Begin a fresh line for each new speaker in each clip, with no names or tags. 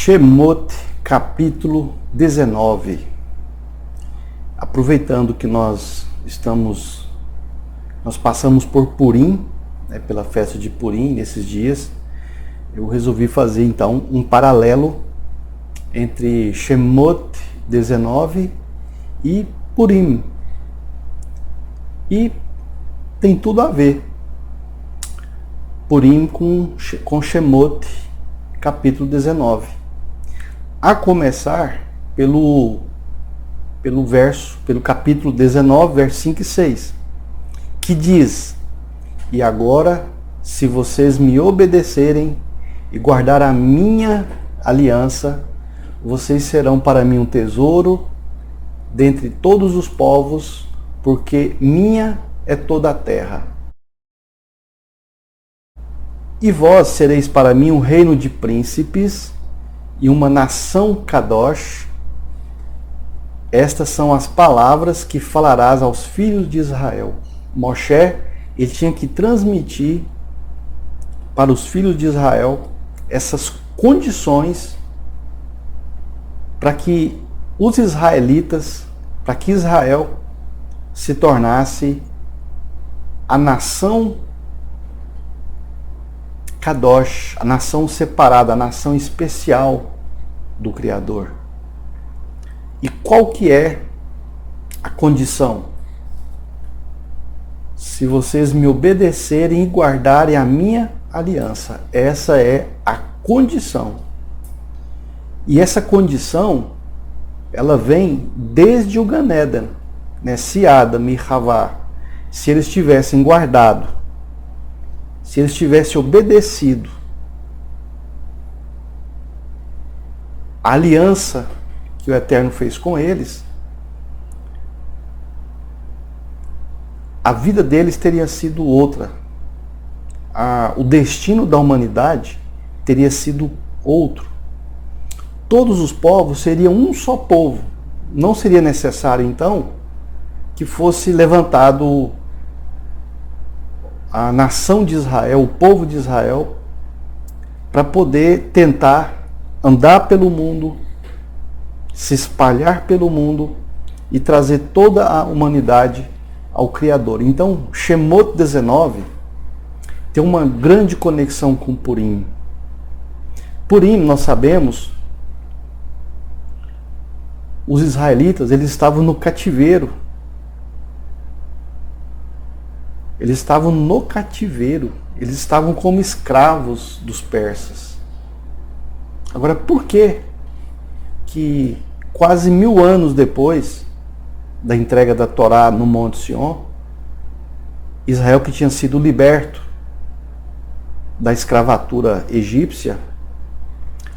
Shemot, capítulo 19. Aproveitando que nós passamos por Purim, pela festa de Purim nesses dias, eu resolvi fazer então um paralelo entre Shemot 19 e Purim. E tem tudo a ver. Purim com Shemot, capítulo 19. A começar pelo capítulo 19, versos 5 e 6, que diz: E agora, se vocês me obedecerem e guardar a minha aliança, vocês serão para mim um tesouro dentre todos os povos, porque minha é toda a terra. E vós sereis para mim um reino de príncipes e uma nação Kadosh. Estas são as palavras que falarás aos filhos de Israel. Moshe, ele tinha que transmitir para os filhos de Israel essas condições para que os israelitas, para que Israel se tornasse a nação Kadosh, a nação separada, a nação especial do Criador. E qual que é a condição? Se vocês me obedecerem e guardarem a minha aliança. Essa é a condição. E essa condição, ela vem desde o Gan Eden, se Adam e Havá, se eles tivessem guardado, se eles tivessem obedecido a aliança que o Eterno fez com eles, a vida deles teria sido outra. O destino da humanidade teria sido outro. Todos os povos seriam um só povo. Não seria necessário, então, que fosse levantado a nação de Israel, o povo de Israel, para poder tentar andar pelo mundo, se espalhar pelo mundo e trazer toda a humanidade ao Criador. Então, Shemot 19 tem uma grande conexão com Purim. Purim, nós sabemos, os israelitas, eles estavam no cativeiro. Eles estavam no cativeiro. Eles estavam como escravos dos persas. Agora, por que quase 1000 anos depois da entrega da Torá no Monte Sião, Israel, que tinha sido liberto da escravatura egípcia,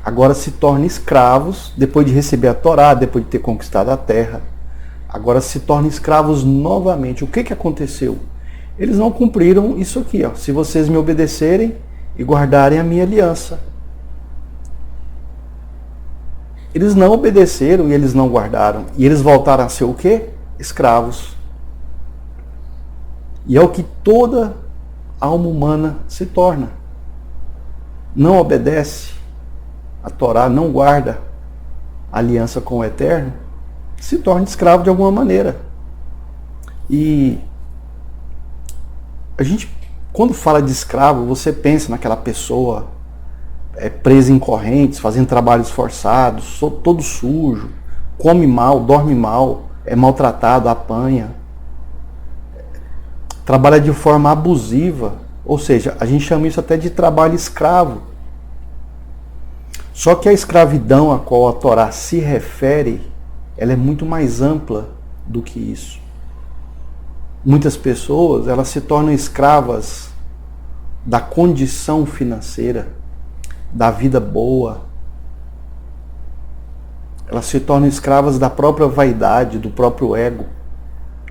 agora se torna escravos, depois de receber a Torá, depois de ter conquistado a terra, agora se torna escravos novamente. O que aconteceu? Eles não cumpriram isso aqui, se vocês me obedecerem e guardarem a minha aliança. Eles não obedeceram e eles não guardaram. E eles voltaram a ser o quê? Escravos. E é o que toda alma humana se torna. Não obedece a Torá, não guarda a aliança com o Eterno, se torna escravo de alguma maneira. E a gente, quando fala de escravo, você pensa naquela pessoa presa em correntes, fazendo trabalhos forçados, todo sujo, come mal, dorme mal, é maltratado, apanha, trabalha de forma abusiva, ou seja, a gente chama isso até de trabalho escravo. Só que a escravidão a qual a Torá se refere, ela é muito mais ampla do que isso. Muitas pessoas, elas se tornam escravas da condição financeira, da vida boa. Elas se tornam escravas da própria vaidade, do próprio ego.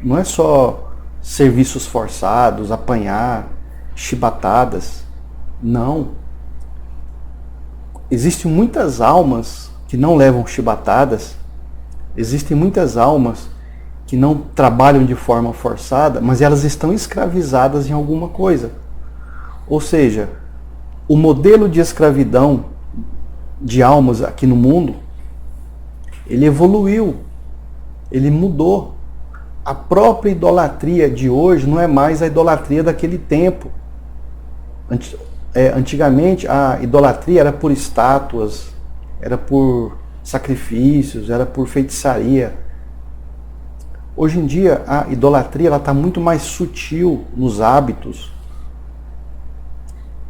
Não é só serviços forçados, apanhar, chibatadas. Não. Existem muitas almas que não levam chibatadas. Existem muitas almas que não trabalham de forma forçada, mas elas estão escravizadas em alguma coisa. Ou seja, o modelo de escravidão de almas aqui no mundo, ele evoluiu, ele mudou. A própria idolatria de hoje não é mais a idolatria daquele tempo. Antigamente a idolatria era por estátuas, era por sacrifícios, era por feitiçaria. Hoje em dia a idolatria está muito mais sutil nos hábitos,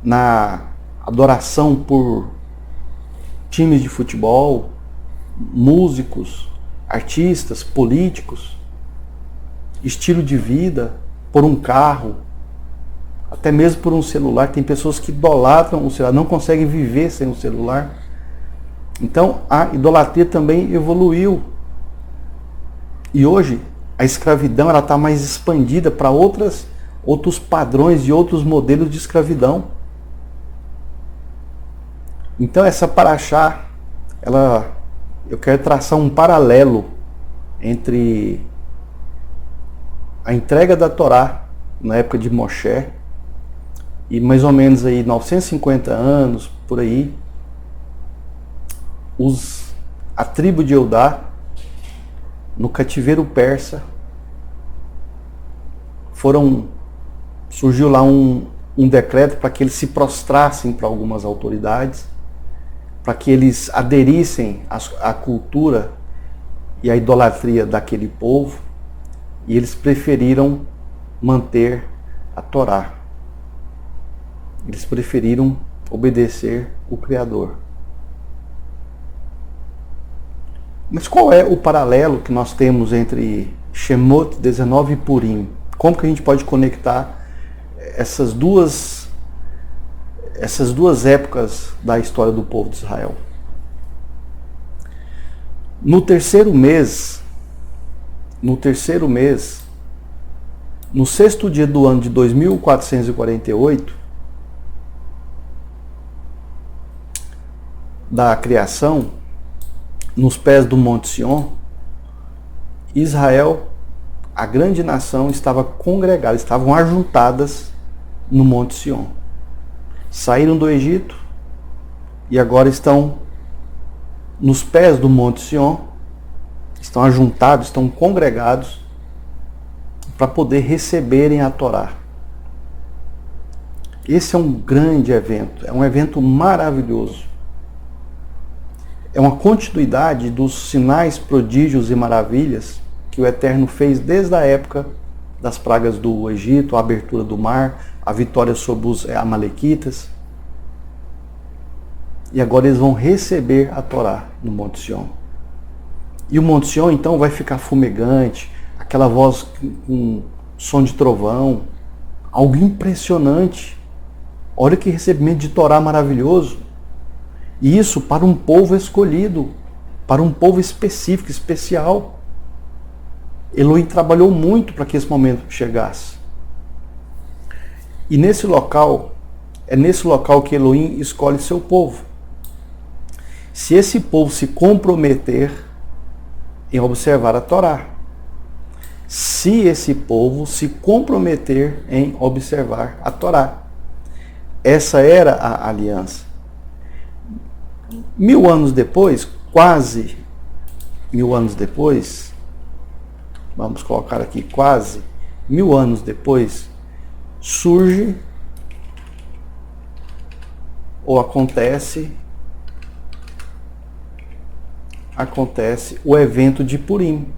na adoração por times de futebol, músicos, artistas, políticos, estilo de vida, por um carro, até mesmo por um celular. Tem pessoas que idolatram o celular, não conseguem viver sem o celular. Então a idolatria também evoluiu. E hoje a escravidão está mais expandida para outros padrões e outros modelos de escravidão. Então essa paraxá, eu quero traçar um paralelo entre a entrega da Torá na época de Moshe e mais ou menos aí 950 anos por aí, a tribo de Eudá no cativeiro persa surgiu lá um decreto para que eles se prostrassem para algumas autoridades, para que eles aderissem à cultura e à idolatria daquele povo, e eles preferiram manter a Torá. Eles preferiram obedecer o Criador. Mas qual é o paralelo que nós temos entre Shemot 19 e Purim? Como que a gente pode conectar essas duas épocas da história do povo de Israel? No terceiro mês, no sexto dia do ano de 2448 da criação, nos pés do Monte Sião, Israel, a grande nação, estava congregada, estavam ajuntadas no Monte Sião. Saíram do Egito e agora estão nos pés do Monte Sião, estão ajuntados, estão congregados para poder receberem a Torá. Esse é um grande evento, é um evento maravilhoso. É uma continuidade dos sinais, prodígios e maravilhas que o Eterno fez desde a época das pragas do Egito, a abertura do mar, a vitória sobre os amalequitas. E agora eles vão receber a Torá no Monte Sião. E o Monte Sião então vai ficar fumegante, aquela voz com som de trovão, algo impressionante. Olha que recebimento de Torá maravilhoso. E isso para um povo escolhido, para um povo específico, especial. Elohim trabalhou muito para que esse momento chegasse. E nesse local, é nesse local que Elohim escolhe seu povo. Se esse povo se comprometer em observar a Torá, se esse povo se comprometer em observar a Torá. Essa era a aliança. 1000 anos depois, quase 1000 anos depois, vamos colocar aqui, quase 1000 anos depois, surge ou acontece o evento de Purim.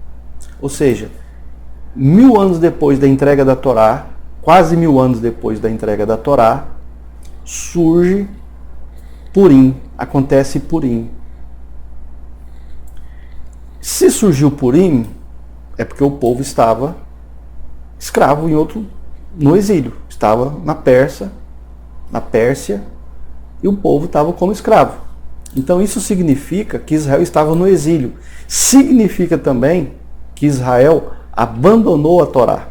Ou seja, 1000 anos depois da entrega da Torá, quase 1000 anos depois da entrega da Torá, surge Purim, acontece Purim. Se surgiu Purim, é porque o povo estava escravo no exílio, estava na Pérsia, e o povo estava como escravo. Então isso significa que Israel estava no exílio. Significa também que Israel abandonou a Torá.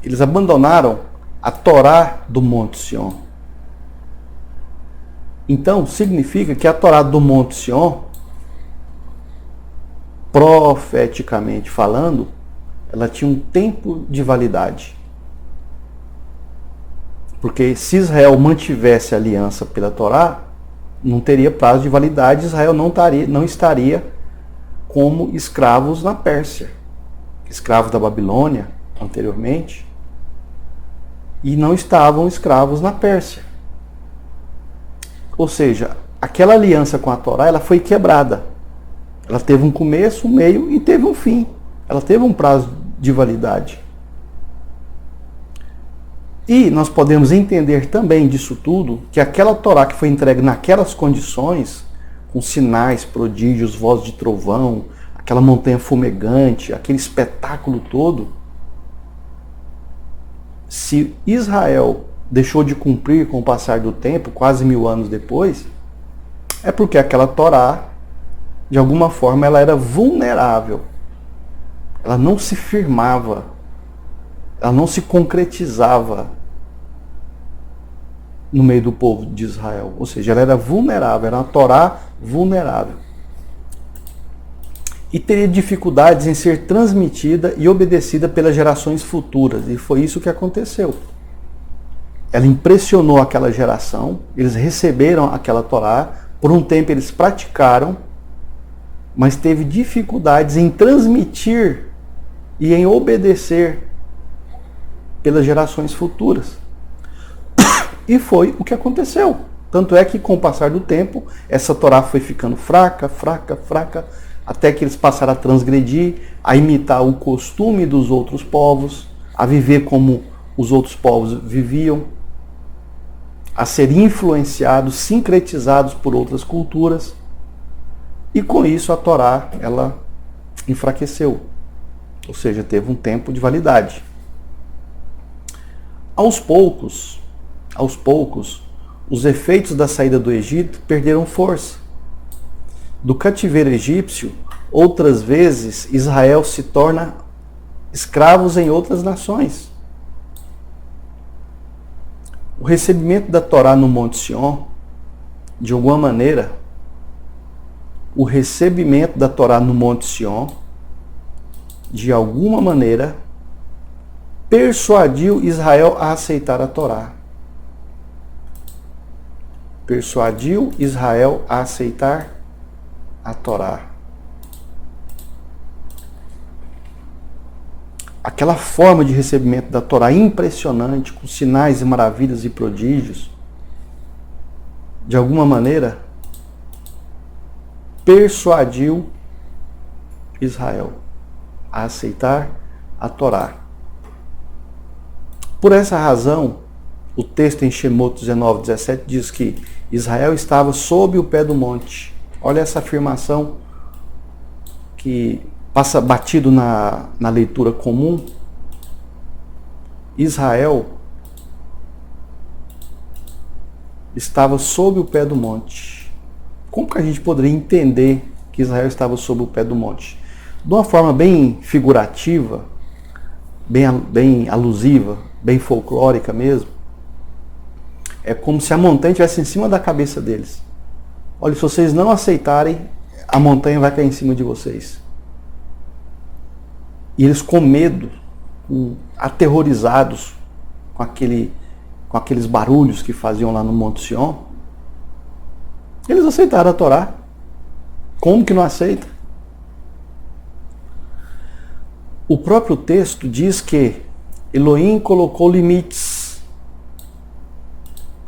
Eles abandonaram a Torá do Monte Sião. Então significa que a Torá do Monte Sião, profeticamente falando, ela tinha um tempo de validade. Porque se Israel mantivesse a aliança pela Torá, não teria prazo de validade, Israel não estaria como escravos na Pérsia, escravos da Babilônia anteriormente, e não estavam escravos na Pérsia. Ou seja, aquela aliança com a Torá, ela foi quebrada. Ela teve um começo, um meio e teve um fim. Ela teve um prazo de validade. E nós podemos entender também disso tudo, que aquela Torá que foi entregue naquelas condições, com sinais, prodígios, voz de trovão, aquela montanha fumegante, aquele espetáculo todo, se Israel deixou de cumprir com o passar do tempo, quase 1000 anos depois, é porque aquela Torá, de alguma forma, ela era vulnerável. Ela não se firmava, ela não se concretizava no meio do povo de Israel. Ou seja, ela era vulnerável, era uma Torá vulnerável. E teria dificuldades em ser transmitida e obedecida pelas gerações futuras. E foi isso que aconteceu. Ela impressionou aquela geração, eles receberam aquela Torá, por um tempo eles praticaram, mas teve dificuldades em transmitir e em obedecer pelas gerações futuras. E foi o que aconteceu. Tanto é que com o passar do tempo, essa Torá foi ficando fraca, até que eles passaram a transgredir, a imitar o costume dos outros povos, a viver como os outros povos viviam, a ser influenciados, sincretizados por outras culturas. E com isso a Torá, ela enfraqueceu. Ou seja, teve um tempo de validade. Aos poucos, os efeitos da saída do Egito perderam força. Do cativeiro egípcio, outras vezes Israel se torna escravos em outras nações. O recebimento da Torá no Monte Sião, de alguma maneira, o recebimento da Torá no Monte Sião, de alguma maneira, persuadiu Israel a aceitar a Torá. Persuadiu Israel a aceitar a Torá. Aquela forma de recebimento da Torá impressionante, com sinais e maravilhas e prodígios, de alguma maneira, persuadiu Israel a aceitar a Torá. Por essa razão, o texto em Shemot 19:17 diz que Israel estava sob o pé do monte. Olha essa afirmação que passa batido na leitura comum. Israel estava sob o pé do monte. Como que a gente poderia entender que Israel estava sob o pé do monte? De uma forma bem figurativa, bem alusiva, bem folclórica mesmo. É como se a montanha estivesse em cima da cabeça deles. Olha, se vocês não aceitarem, a montanha vai cair em cima de vocês. E eles com medo, aterrorizados com aqueles barulhos que faziam lá no Monte Sião, eles aceitaram a Torá. Como que não aceita? O próprio texto diz que Elohim colocou limites.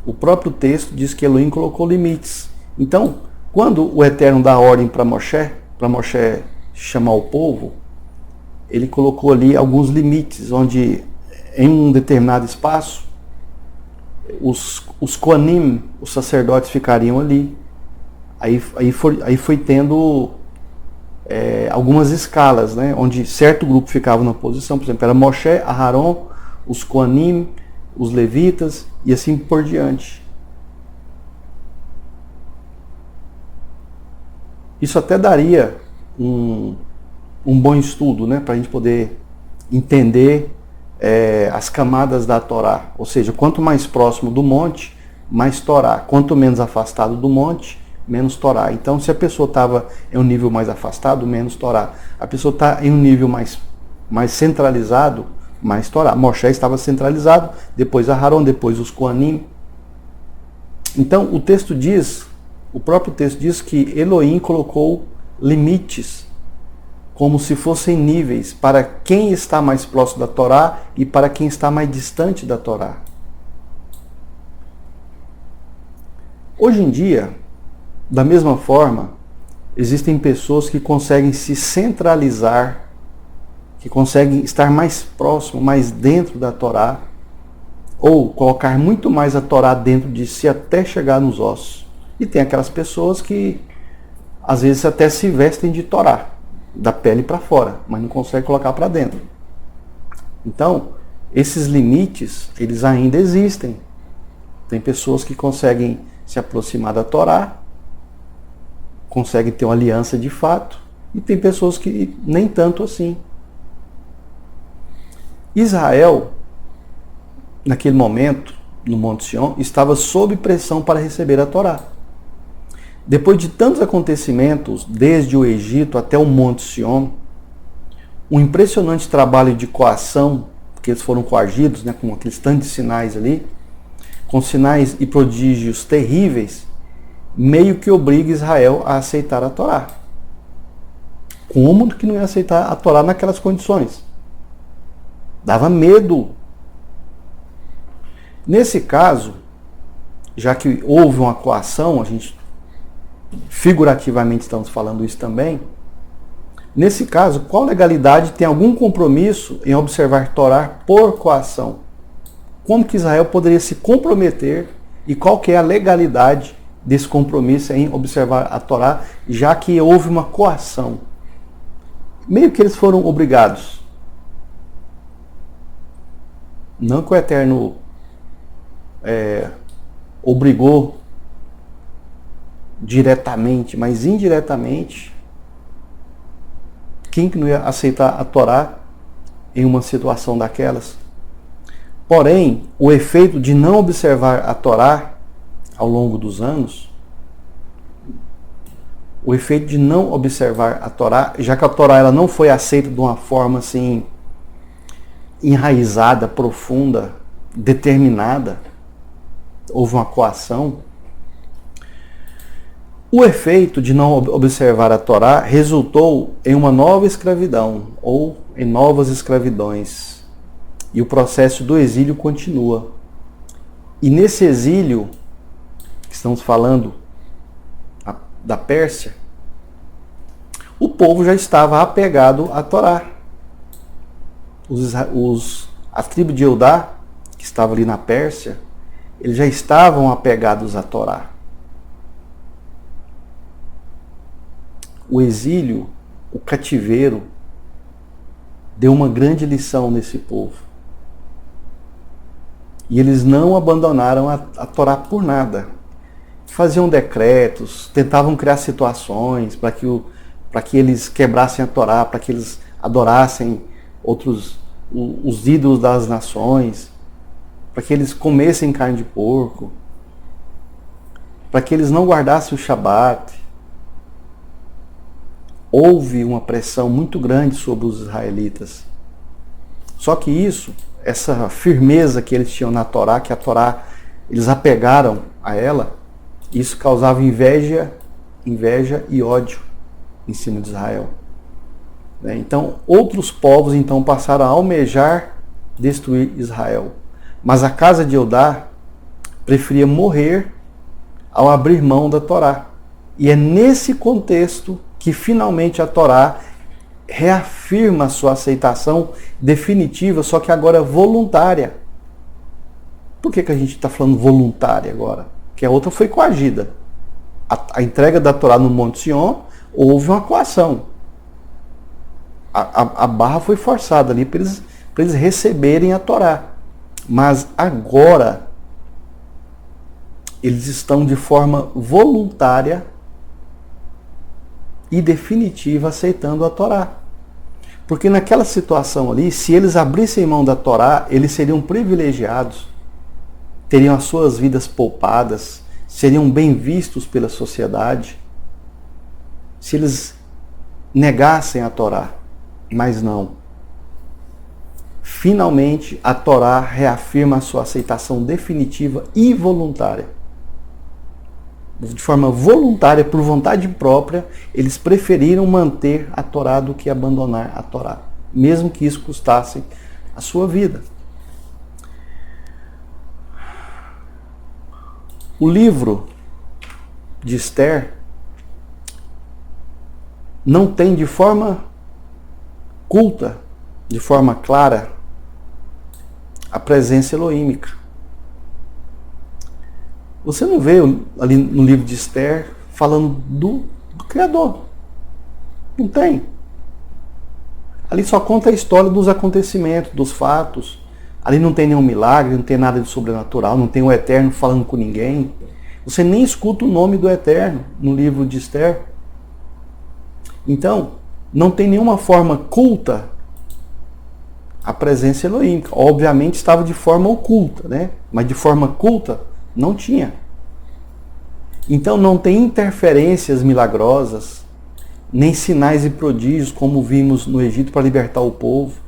O próprio texto diz que Elohim colocou limites. Então, quando o Eterno dá ordem para Moshe chamar o povo, ele colocou ali alguns limites, onde em um determinado espaço, os Koanim, os sacerdotes, ficariam ali. Aí foi tendo algumas escalas, né, onde certo grupo ficava na posição, por exemplo, era Moshe, Aharon, os Koanim, os levitas e assim por diante. Isso até daria um bom estudo, né, para a gente poder entender as camadas da Torá. Ou seja, quanto mais próximo do monte, mais Torá. Quanto menos afastado do monte, menos Torá. Então, se a pessoa estava em um nível mais afastado, menos Torá. A pessoa está em um nível mais centralizado, mais Torá. Moshe estava centralizado, depois Aharon, depois os Koanim. Então, o texto diz O próprio texto diz que Elohim colocou limites, como se fossem níveis, para quem está mais próximo da Torá e para quem está mais distante da Torá. Hoje em dia, da mesma forma, existem pessoas que conseguem se centralizar, que conseguem estar mais próximo, mais dentro da Torá, ou colocar muito mais a Torá dentro de si até chegar nos ossos. E tem aquelas pessoas que às vezes até se vestem de Torá, da pele para fora, mas não conseguem colocar para dentro. Então, esses limites, eles ainda existem. Tem pessoas que conseguem se aproximar da Torá, conseguem ter uma aliança de fato, e tem pessoas que nem tanto assim. Israel, naquele momento, no Monte Sião, estava sob pressão para receber a Torá. Depois de tantos acontecimentos, desde o Egito até o Monte Sião, um impressionante trabalho de coação, porque eles foram coagidos, né, com aqueles tantos sinais ali, com sinais e prodígios terríveis, meio que obriga Israel a aceitar a Torá. Como que não ia aceitar a Torá naquelas condições? Dava medo. Nesse caso, já que houve uma coação, a gente figurativamente estamos falando isso também, nesse caso, qual legalidade tem algum compromisso em observar Torá por coação? Como que Israel poderia se comprometer e qual que é a legalidade desse compromisso em observar a Torá, já que houve uma coação? Meio que eles foram obrigados. Não que o Eterno obrigou diretamente, mas indiretamente. Quem que não ia aceitar a Torá em uma situação daquelas? Porém, o efeito de não observar a Torá ao longo dos anos, o efeito de não observar a Torá, já que a Torá ela não foi aceita de uma forma assim enraizada, profunda, determinada, houve uma coação. O efeito de não observar a Torá resultou em uma nova escravidão, ou em novas escravidões. E o processo do exílio continua. E nesse exílio, que estamos falando da Pérsia, o povo já estava apegado à Torá. A tribo de Eudá, que estava ali na Pérsia, eles já estavam apegados à Torá. O exílio, o cativeiro, deu uma grande lição nesse povo. E eles não abandonaram a Torá por nada. Faziam decretos, tentavam criar situações para que eles quebrassem a Torá, para que eles adorassem os ídolos das nações, para que eles comessem carne de porco, para que eles não guardassem o Shabat. Houve uma pressão muito grande sobre os israelitas. Só que essa firmeza que eles tinham na Torá, que a Torá, eles apegaram a ela, isso causava inveja e ódio em cima de Israel. Então, outros povos então passaram a almejar destruir Israel. Mas a casa de Eudá preferia morrer ao abrir mão da Torá. E é nesse contexto que finalmente a Torá reafirma a sua aceitação definitiva, só que agora voluntária. Por que a gente está falando voluntária agora? Porque a outra foi coagida. A entrega da Torá no Monte Sião, houve uma coação. A barra foi forçada ali para eles receberem a Torá. Mas agora eles estão de forma voluntária e definitiva aceitando a Torá. Porque naquela situação ali, se eles abrissem mão da Torá, eles seriam privilegiados, teriam as suas vidas poupadas, seriam bem vistos pela sociedade. Se eles negassem a Torá, mas não. Finalmente, a Torá reafirma a sua aceitação definitiva e voluntária. de forma voluntária, por vontade própria, eles preferiram manter a Torá do que abandonar a Torá, mesmo que isso custasse a sua vida. O livro de Esther não tem de forma culta, de forma clara, a presença elohímica. Você não vê ali no livro de Esther falando do Criador. Não tem. Ali só conta a história dos acontecimentos, dos fatos. Ali não tem nenhum milagre, não tem nada de sobrenatural, não tem o Eterno falando com ninguém. Você nem escuta o nome do Eterno no livro de Esther. Então, não tem nenhuma forma culta a presença elohímica. Obviamente estava de forma oculta, né? Mas de forma culta não tinha. Então não tem interferências milagrosas, nem sinais e prodígios como vimos no Egito para libertar o povo.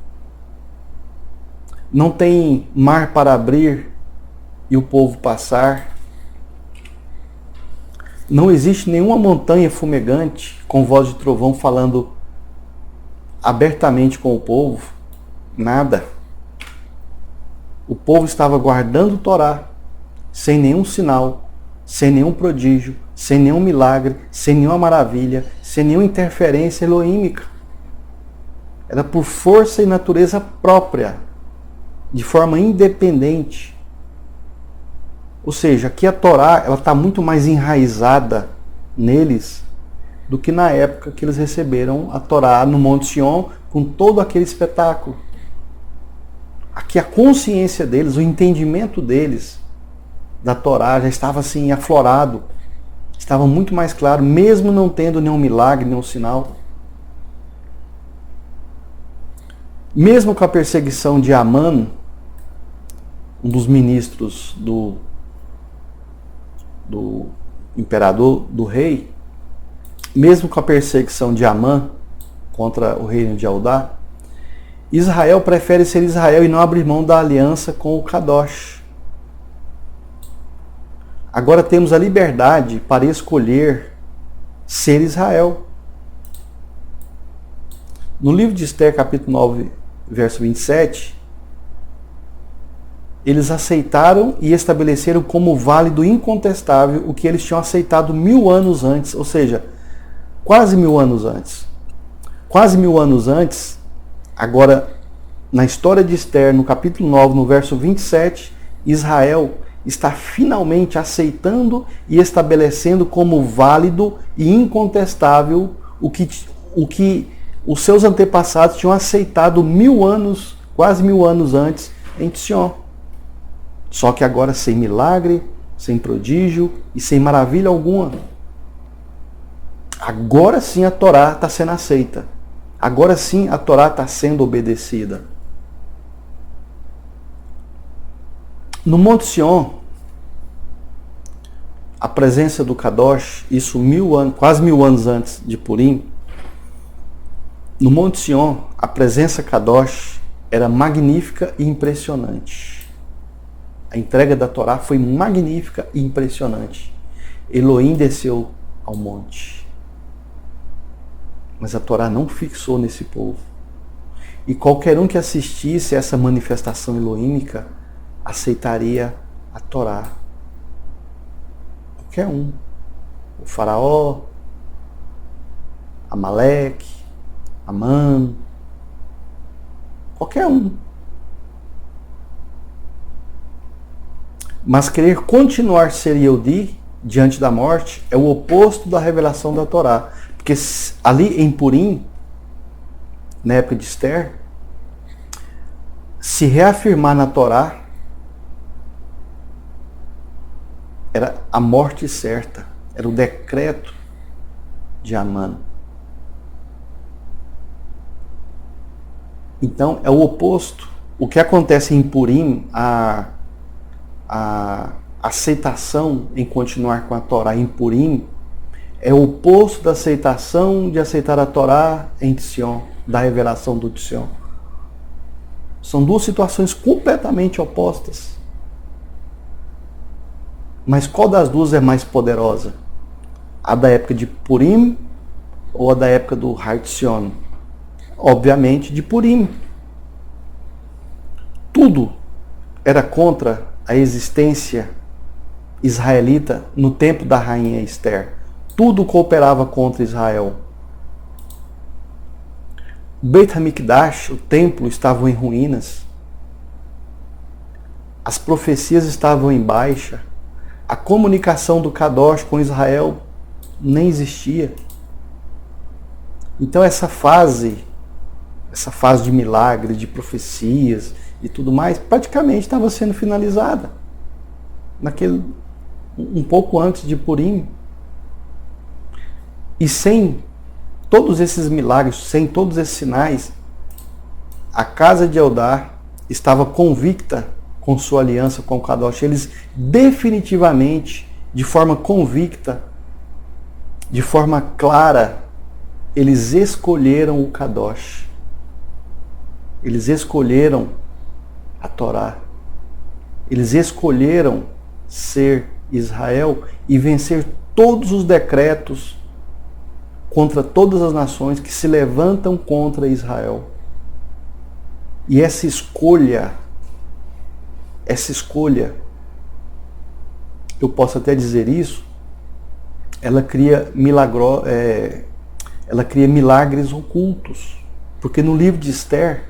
Não tem mar para abrir e o povo passar. Não existe nenhuma montanha fumegante com voz de trovão falando abertamente com o povo. Nada. O povo estava guardando o Torá sem nenhum sinal, sem nenhum prodígio, sem nenhum milagre, sem nenhuma maravilha, sem nenhuma interferência elohímica. Era por força e natureza própria, de forma independente. Ou seja, aqui a Torá está muito mais enraizada neles do que na época que eles receberam a Torá no Monte Sião, com todo aquele espetáculo. Aqui a consciência deles, o entendimento deles da Torá já estava assim aflorado, estava muito mais claro, mesmo não tendo nenhum milagre, nenhum sinal. Mesmo com a perseguição de Amã, um dos ministros do imperador, do rei, mesmo com a perseguição de Amã contra o reino de Judá, Israel prefere ser Israel e não abrir mão da aliança com o Kadosh. Agora temos a liberdade para escolher ser Israel. No livro de Esther, capítulo 9, verso 27, eles aceitaram e estabeleceram como válido incontestável o que eles tinham aceitado 1000 anos antes, ou seja, quase 1000 anos antes. Quase 1000 anos antes, agora, na história de Esther, no capítulo 9, no verso 27, Israel está finalmente aceitando e estabelecendo como válido e incontestável o que os seus antepassados tinham aceitado 1000 anos, quase 1000 anos antes, em Sion. Só que agora sem milagre, sem prodígio e sem maravilha alguma. Agora sim a Torá está sendo aceita. Agora sim a Torá está sendo obedecida. No Monte Sião, a presença do Kadosh, isso 1000 anos, quase 1000 anos antes de Purim, no Monte Sião, a presença Kadosh era magnífica e impressionante. A entrega da Torá foi magnífica e impressionante. Elohim desceu ao monte. Mas a Torá não fixou nesse povo. E qualquer um que assistisse a essa manifestação elohímica aceitaria a Torá. Qualquer um. O faraó, Amaleque, Amã, qualquer um. Mas querer continuar ser Yehudi diante da morte é o oposto da revelação da Torá. Porque ali em Purim, na época de Esther, se reafirmar na Torá era a morte certa, era o decreto de Amã. Então é o oposto. O que acontece em Purim, a aceitação em continuar com a Torá em Purim, é o oposto da aceitação de aceitar a Torá em Sion, da revelação do Sion. São duas situações completamente opostas. Mas qual das duas é mais poderosa? A da época de Purim ou a da época do Har Tzion? Obviamente de Purim. Tudo era contra a existência israelita no tempo da rainha Esther. Tudo cooperava contra Israel. Beit HaMikdash, o templo, estava em ruínas. As profecias estavam em baixa. A comunicação do Kadosh com Israel nem existia. Então essa fase de milagre, de profecias e tudo mais, praticamente estava sendo finalizada. Um pouco antes de Purim. E sem todos esses milagres, sem todos esses sinais, a casa de Eudá estava convicta com sua aliança com o Kadosh. Eles definitivamente, de forma convicta, de forma clara, eles escolheram o Kadosh. Eles escolheram a Torá. Eles escolheram ser Israel e vencer todos os decretos contra todas as nações que se levantam contra Israel. E essa escolha, eu posso até dizer isso, ela cria milagres ocultos. Porque no livro de Esther,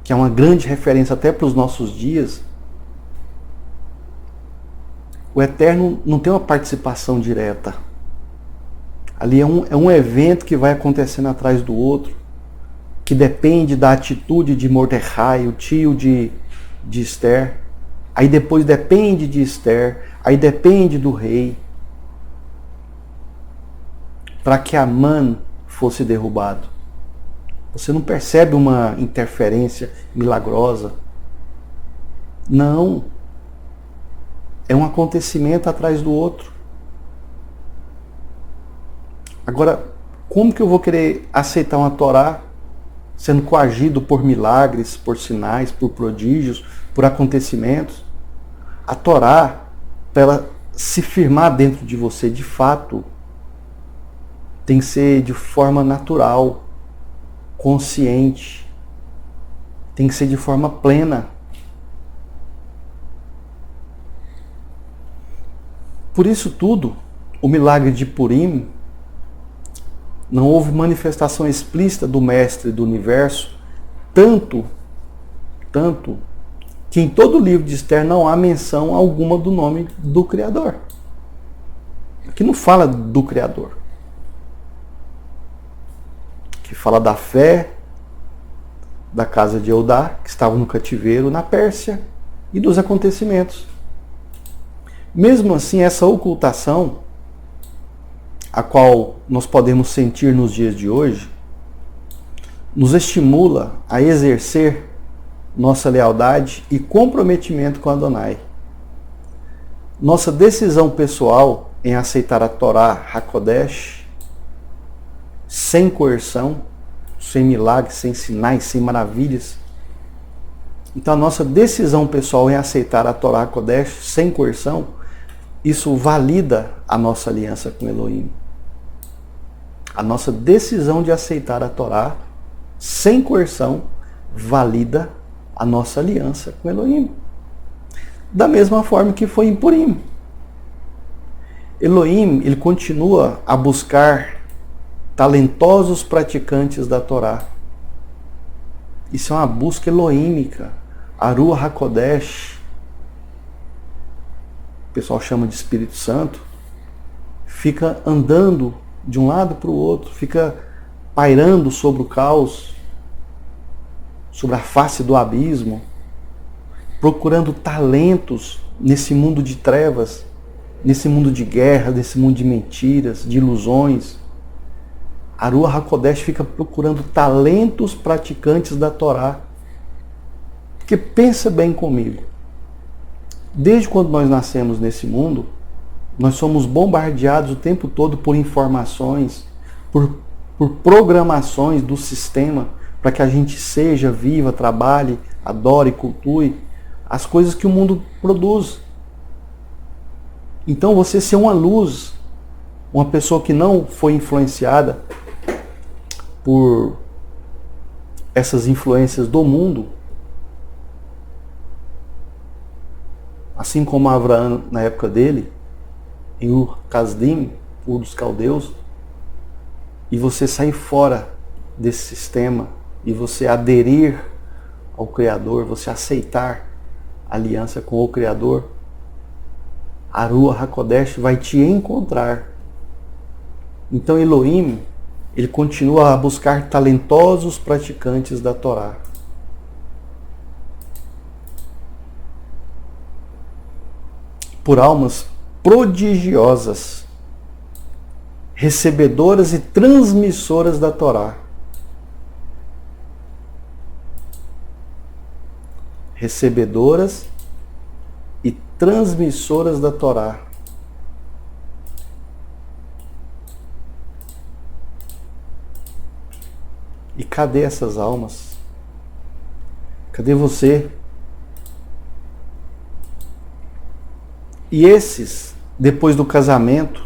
que é uma grande referência até para os nossos dias, o Eterno não tem uma participação direta. Ali é um evento que vai acontecendo atrás do outro, que depende da atitude de Mordecai, o tio de Esther. Aí depois depende de Esther, aí depende do rei, para que Amã fosse derrubado. Você não percebe uma interferência milagrosa? Não. É um acontecimento atrás do outro. Agora, como que eu vou querer aceitar uma Torá sendo coagido por milagres, por sinais, por prodígios, por acontecimentos? A Torá, para ela se firmar dentro de você de fato, tem que ser de forma natural, consciente, tem que ser de forma plena. Por isso tudo, o milagre de Purim, não houve manifestação explícita do Mestre do Universo, tanto que em todo o livro de Esther não há menção alguma do nome do Criador. Aqui não fala do Criador. Aqui fala da fé da casa de Eudá, que estava no cativeiro na Pérsia, e dos acontecimentos. Mesmo assim, essa ocultação, a qual nós podemos sentir nos dias de hoje, nos estimula a exercer nossa lealdade e comprometimento com Adonai. Nossa decisão pessoal em aceitar a Torá HaKodesh, sem coerção, sem milagres, sem sinais, sem maravilhas. Então a nossa decisão pessoal em aceitar a Torá HaKodesh sem coerção, isso valida a nossa aliança com Elohim. A nossa decisão de aceitar a Torá sem coerção valida a nossa aliança com Elohim. Da mesma forma que foi em Purim. Elohim, ele continua a buscar talentosos praticantes da Torá. Isso é uma busca elohímica. Aru HaKodesh, o pessoal chama de Espírito Santo, fica andando de um lado para o outro, fica pairando sobre o caos, sobre a face do abismo, procurando talentos nesse mundo de trevas, nesse mundo de guerra, nesse mundo de mentiras, de ilusões. Aru HaKodesh fica procurando talentos praticantes da Torá. Porque pensa bem comigo, desde quando nós nascemos nesse mundo, nós somos bombardeados o tempo todo por informações, por programações do sistema, para que a gente seja, viva, trabalhe, adore, cultue as coisas que o mundo produz. Então você ser uma luz Uma pessoa que não foi influenciada por essas influências do mundo, assim como Abraão na época dele, em Ur-Kasdim, Ur dos Caldeus, e você sair fora desse sistema e você aderir ao Criador, você aceitar a aliança com o Criador, a Ruach HaKodesh vai te encontrar. Então Elohim, ele continua a buscar talentosos praticantes da Torá. Por almas prodigiosas, recebedoras e transmissoras da Torá. Recebedoras e transmissoras da Torá. E cadê essas almas? Cadê você? E esses, depois do casamento,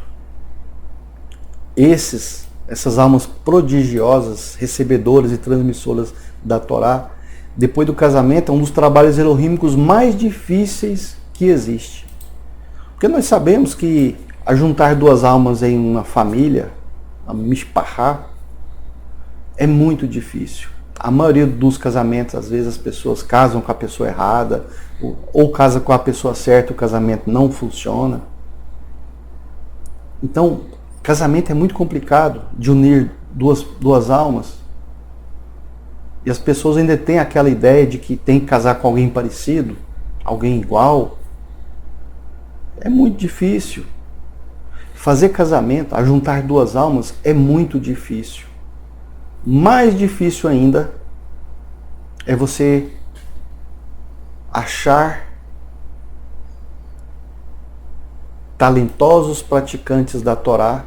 essas almas prodigiosas, recebedoras e transmissoras da Torá, depois do casamento, é um dos trabalhos elohímicos mais difíceis que existe. Porque nós sabemos que ajuntar duas almas em uma família, a mishpachá, é muito difícil. A maioria dos casamentos, às vezes as pessoas casam com a pessoa errada, ou casam com a pessoa certa, o casamento não funciona. Então, casamento é muito complicado de unir duas almas. E as pessoas ainda têm aquela ideia de que tem que casar com alguém parecido, alguém igual. É muito difícil. Fazer casamento, ajuntar duas almas, é muito difícil. Mais difícil ainda é você achar talentosos praticantes da Torá,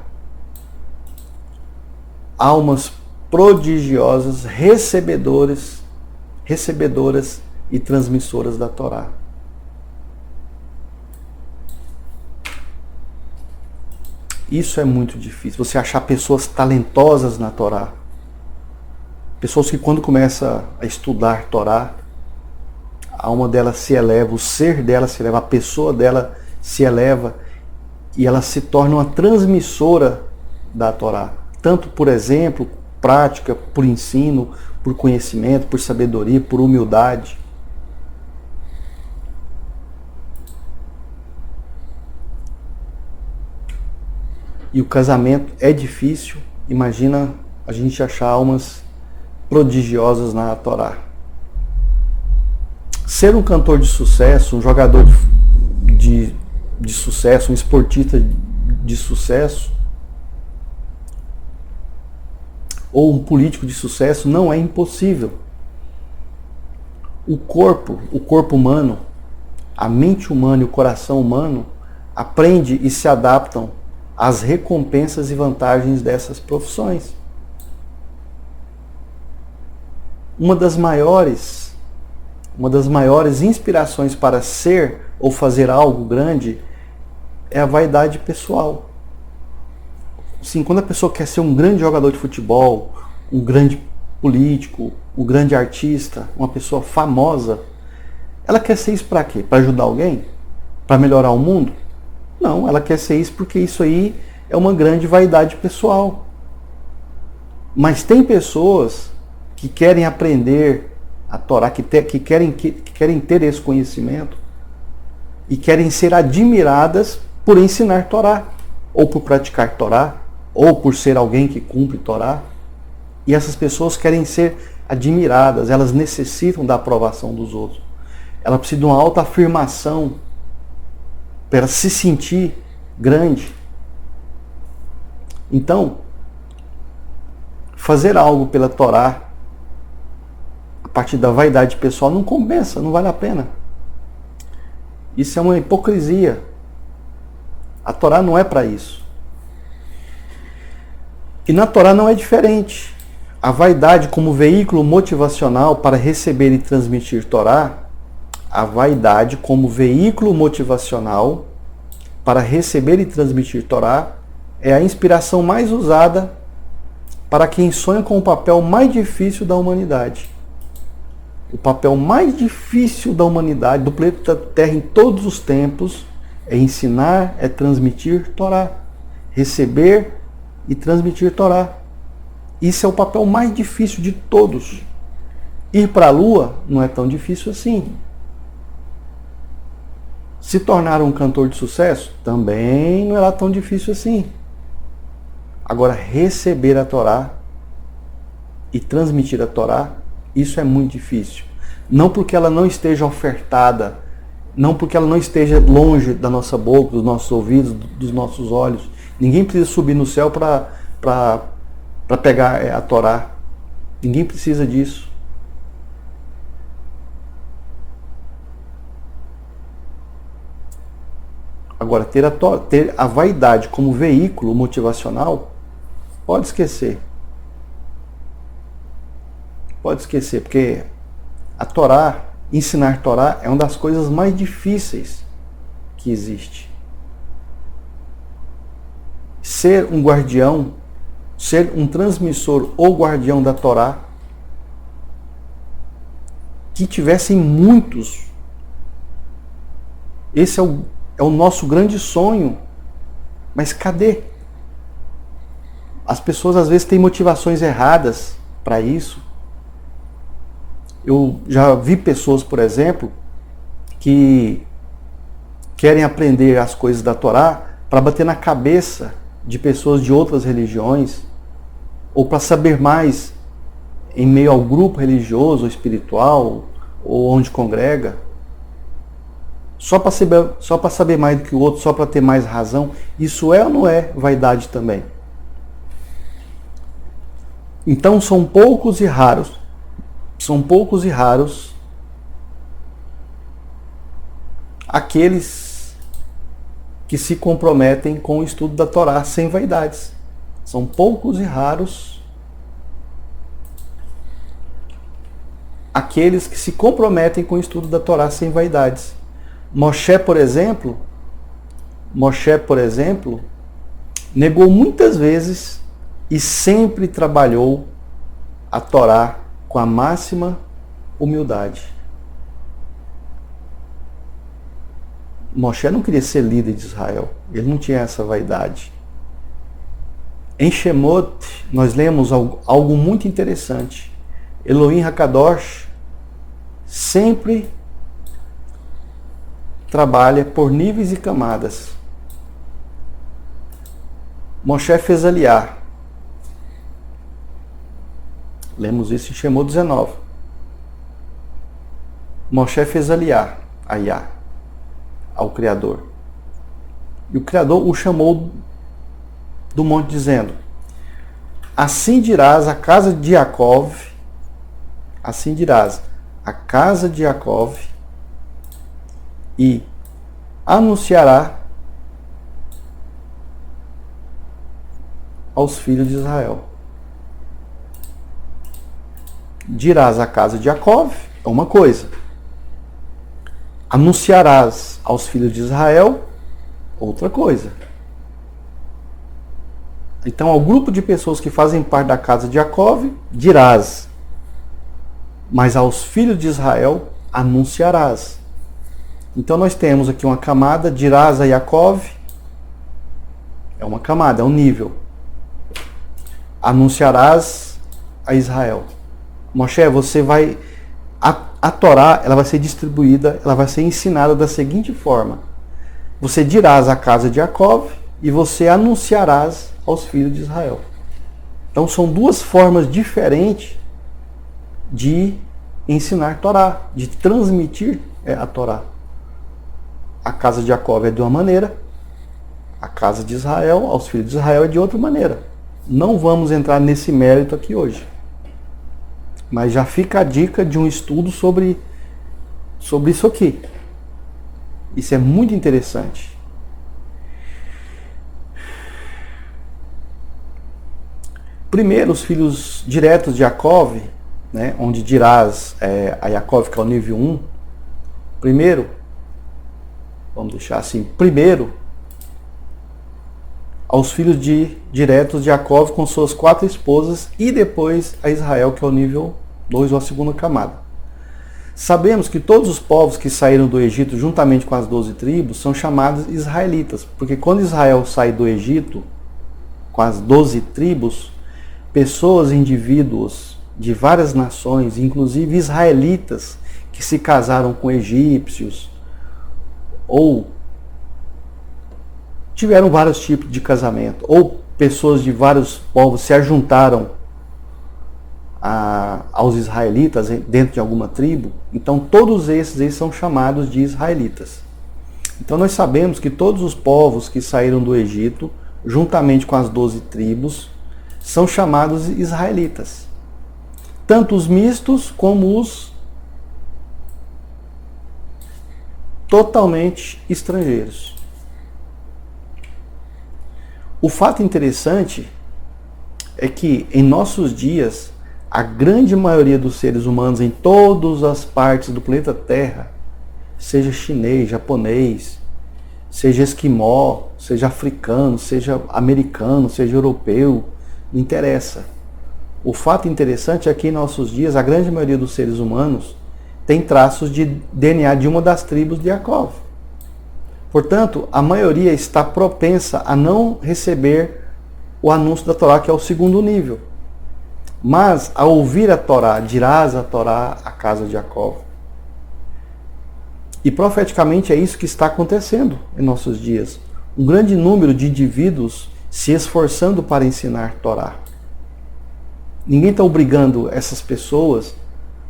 almas prodigiosas, recebedoras e transmissoras da Torá. Isso é muito difícil, você achar pessoas talentosas na Torá. Pessoas que quando começa a estudar Torá, a alma dela se eleva, o ser dela se eleva, a pessoa dela se eleva e ela se torna uma transmissora da Torá. Tanto por exemplo, prática, por ensino, por conhecimento, por sabedoria, por humildade. E o casamento é difícil, imagina a gente achar almas prodigiosas na Torá. Ser um cantor de sucesso, um jogador de sucesso, um esportista de sucesso, ou um político de sucesso, não é impossível. O corpo humano, a mente humana e o coração humano aprende e se adaptam às recompensas e vantagens dessas profissões. Uma das maiores inspirações para ser ou fazer algo grande é a vaidade pessoal. Sim, quando a pessoa quer ser um grande jogador de futebol, um grande político, um grande artista, uma pessoa famosa, ela quer ser isso para quê? Para ajudar alguém? Para melhorar o mundo? Não, ela quer ser isso porque isso aí é uma grande vaidade pessoal. Mas tem pessoas que querem aprender a Torá, que querem ter esse conhecimento e querem ser admiradas por ensinar Torá, ou por praticar Torá, ou por ser alguém que cumpre Torá. E essas pessoas querem ser admiradas, elas necessitam da aprovação dos outros. Ela precisa de uma autoafirmação para se sentir grande. Então, fazer algo pela Torá a partir da vaidade pessoal não compensa, não vale a pena. Isso é uma hipocrisia. A Torá não é para isso. E na Torá não é diferente. A vaidade como veículo motivacional para receber e transmitir Torá, a vaidade como veículo motivacional para receber e transmitir Torá é a inspiração mais usada para quem sonha com o papel mais difícil da humanidade. O papel mais difícil da humanidade, do planeta Terra em todos os tempos, é ensinar, é transmitir Torá. Receber e transmitir Torá. Isso é o papel mais difícil de todos. Ir para a Lua não é tão difícil assim. Se tornar um cantor de sucesso também não era tão difícil assim. Agora, receber a Torá e transmitir a Torá, isso é muito difícil. Não porque ela não esteja ofertada, não porque ela não esteja longe da nossa boca, dos nossos ouvidos, dos nossos olhos. Ninguém precisa subir no céu para pegar a Torá. Ninguém precisa disso. Agora, ter a vaidade como veículo motivacional, pode esquecer. Pode esquecer, porque a Torá, ensinar Torá é uma das coisas mais difíceis que existe. Ser um guardião, ser um transmissor ou guardião da Torá, que tivessem muitos. Esse é o nosso grande sonho. Mas cadê? As pessoas às vezes têm motivações erradas para isso. Eu já vi pessoas, por exemplo, que querem aprender as coisas da Torá para bater na cabeça de pessoas de outras religiões, ou para saber mais em meio ao grupo religioso ou espiritual, ou onde congrega, só para saber mais do que o outro, só para ter mais razão. Isso é ou não é vaidade também? Então são poucos e raros aqueles que se comprometem com o estudo da Torá sem vaidades. São poucos e raros aqueles que se comprometem com o estudo da Torá sem vaidades. Moshe, por exemplo, negou muitas vezes e sempre trabalhou a Torá com a máxima humildade. Moshe não queria ser líder de Israel. Ele não tinha essa vaidade. Em Shemot, nós lemos algo muito interessante. Elohim Hakadosh sempre trabalha por níveis e camadas. Moshe fez aliar. Lemos isso em Shemot 19. Moshe fez aliar a Yah, ao Criador. E o Criador o chamou do monte dizendo: assim dirás a casa de Jacó, assim dirás a casa de Jacó, e anunciará aos filhos de Israel. Dirás a casa de Jacó é uma coisa. Anunciarás aos filhos de Israel outra coisa. Então, ao grupo de pessoas que fazem parte da casa de Jacó, dirás, mas aos filhos de Israel anunciarás. Então, nós temos aqui uma camada, dirás a Jacó, é uma camada, é um nível. Anunciarás a Israel. Moshe, você vai... A Torá, ela vai ser distribuída, ela vai ser ensinada da seguinte forma. Você dirás à casa de Jacó e você anunciarás aos filhos de Israel. Então são duas formas diferentes de ensinar Torá, de transmitir a Torá. A casa de Jacó é de uma maneira, a casa de Israel, aos filhos de Israel, é de outra maneira. Não vamos entrar nesse mérito aqui hoje. Mas já fica a dica de um estudo sobre isso aqui. Isso é muito interessante. Primeiro, os filhos diretos de Jacó, né, onde dirás a Jacó, que é o nível 1. Primeiro, vamos deixar assim, primeiro, aos filhos diretos de Jacó com suas 4 esposas e depois a Israel, que é o nível 2 ou a segunda camada. Sabemos que todos os povos que saíram do Egito juntamente com as 12 tribos são chamados israelitas, porque quando Israel sai do Egito com as 12 tribos, pessoas, indivíduos de várias nações, inclusive israelitas, que se casaram com egípcios ou tiveram vários tipos de casamento, ou pessoas de vários povos se ajuntaram aos israelitas dentro de alguma tribo, então todos esses são chamados de israelitas. Então nós sabemos que todos os povos que saíram do Egito, juntamente com as 12 tribos, são chamados israelitas. Tanto os mistos como os totalmente estrangeiros. O fato interessante é que em nossos dias, a grande maioria dos seres humanos em todas as partes do planeta Terra, seja chinês, japonês, seja esquimó, seja africano, seja americano, seja europeu, não interessa. O fato interessante é que em nossos dias, a grande maioria dos seres humanos tem traços de DNA de uma das tribos de Jacó. Portanto, a maioria está propensa a não receber o anúncio da Torá, que é o segundo nível. Mas, ao ouvir a Torá, dirás a Torá à casa de Jacó. E profeticamente é isso que está acontecendo em nossos dias. Um grande número de indivíduos se esforçando para ensinar Torá. Ninguém está obrigando essas pessoas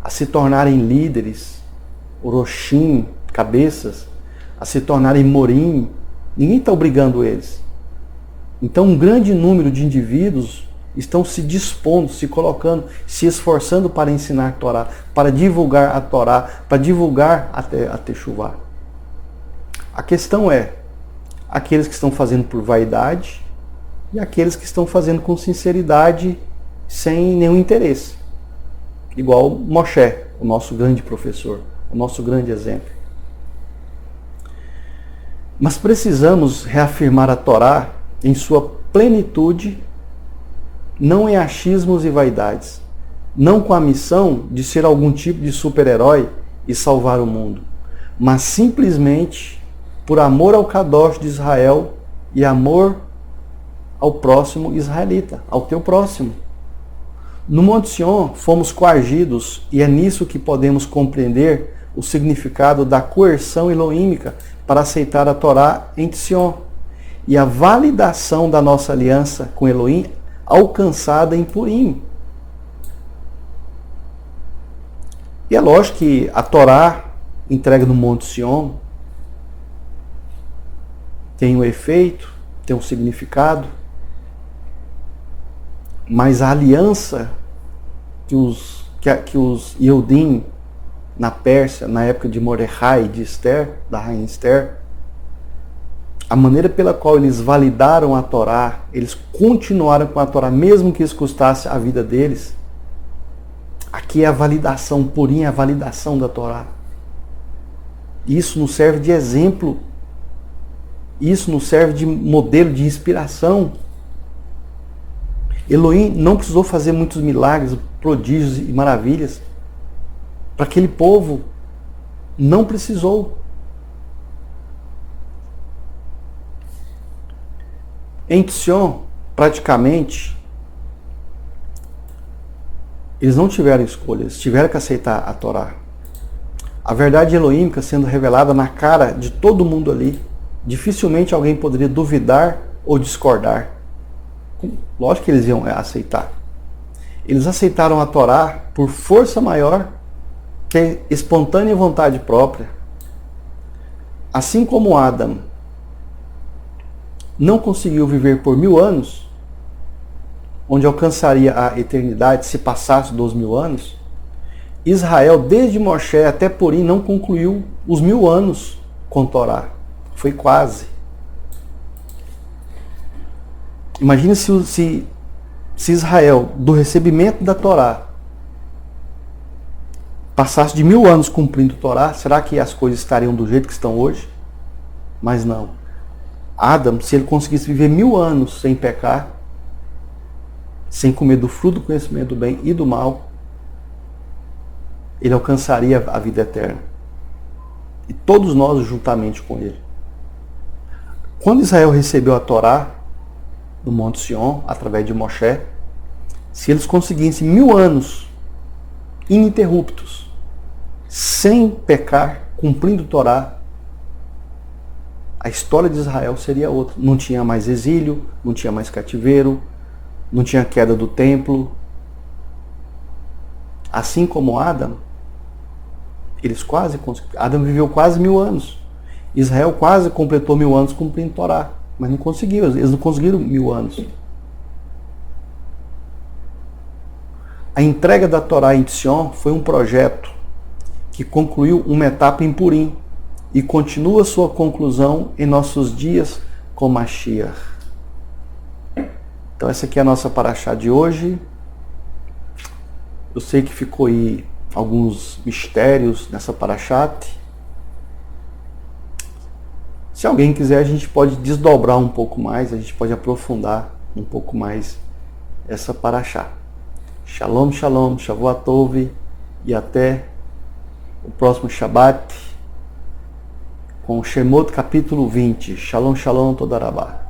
a se tornarem líderes, orochim, cabeças, a se tornarem morim. Ninguém está obrigando eles. Então um grande número de indivíduos estão se dispondo, se colocando, se esforçando para ensinar a Torá, para divulgar a Torá, para divulgar a Techuvá. A questão é, aqueles que estão fazendo por vaidade e aqueles que estão fazendo com sinceridade, sem nenhum interesse. Igual Moshe, o nosso grande professor, o nosso grande exemplo. Mas precisamos reafirmar a Torá em sua plenitude, não em achismos e vaidades, não com a missão de ser algum tipo de super-herói e salvar o mundo, mas simplesmente por amor ao Kadosh de Israel e amor ao próximo israelita, ao teu próximo. No Monte Sion fomos coagidos e é nisso que podemos compreender o significado da coerção elohímica para aceitar a Torá em Sion e a validação da nossa aliança com Elohim alcançada em Purim. E é lógico que a Torá entregue no Monte Sion tem um efeito, tem um significado, mas a aliança que os Yehudim na Pérsia, na época de Mordecai e de Esther, da rainha Esther, a maneira pela qual eles validaram a Torá, eles continuaram com a Torá, mesmo que isso custasse a vida deles. Aqui é a validação, Purim, a validação da Torá. Isso nos serve de exemplo, isso nos serve de modelo, de inspiração. Elohim não precisou fazer muitos milagres, prodígios e maravilhas. Para aquele povo, não precisou. Em Sion, praticamente, eles não tiveram escolha, eles tiveram que aceitar a Torá. A verdade elohímica sendo revelada na cara de todo mundo ali, dificilmente alguém poderia duvidar ou discordar. Lógico que eles iam aceitar. Eles aceitaram a Torá por força maior que espontânea vontade própria. Assim como Adam não conseguiu viver por 1000 anos, onde alcançaria a eternidade se passasse dos 1000 anos, Israel, desde Moshe até Purim, não concluiu os 1000 anos com Torá. Foi quase. Imagine se Israel, do recebimento da Torá, passasse de 1000 anos cumprindo Torá, será que as coisas estariam do jeito que estão hoje? Mas não. Adam, se ele conseguisse viver 1000 anos sem pecar, sem comer do fruto do conhecimento do bem e do mal, ele alcançaria a vida eterna. E todos nós juntamente com ele. Quando Israel recebeu a Torá no Monte Sião, através de Moshe, se eles conseguissem 1000 anos ininterruptos, sem pecar, cumprindo a Torá, a história de Israel seria outra. Não tinha mais exílio, não tinha mais cativeiro, não tinha queda do templo. Assim como Adam, Adam viveu quase 1000 anos. Israel quase completou 1000 anos cumprindo a Torá, mas não conseguiu, eles não conseguiram 1000 anos. A entrega da Torá em Sion foi um projeto que concluiu uma etapa em Purim e continua sua conclusão em nossos dias com Mashiach. Então essa aqui é a nossa paraxá de hoje. Eu sei que ficou aí alguns mistérios nessa paraxá. Se alguém quiser, a gente pode desdobrar um pouco mais, a gente pode aprofundar um pouco mais essa paraxá. Shalom, shalom, Shavuot Tov, e até o próximo Shabat com Shemot capítulo 20. Shalom, shalom, Todarabá.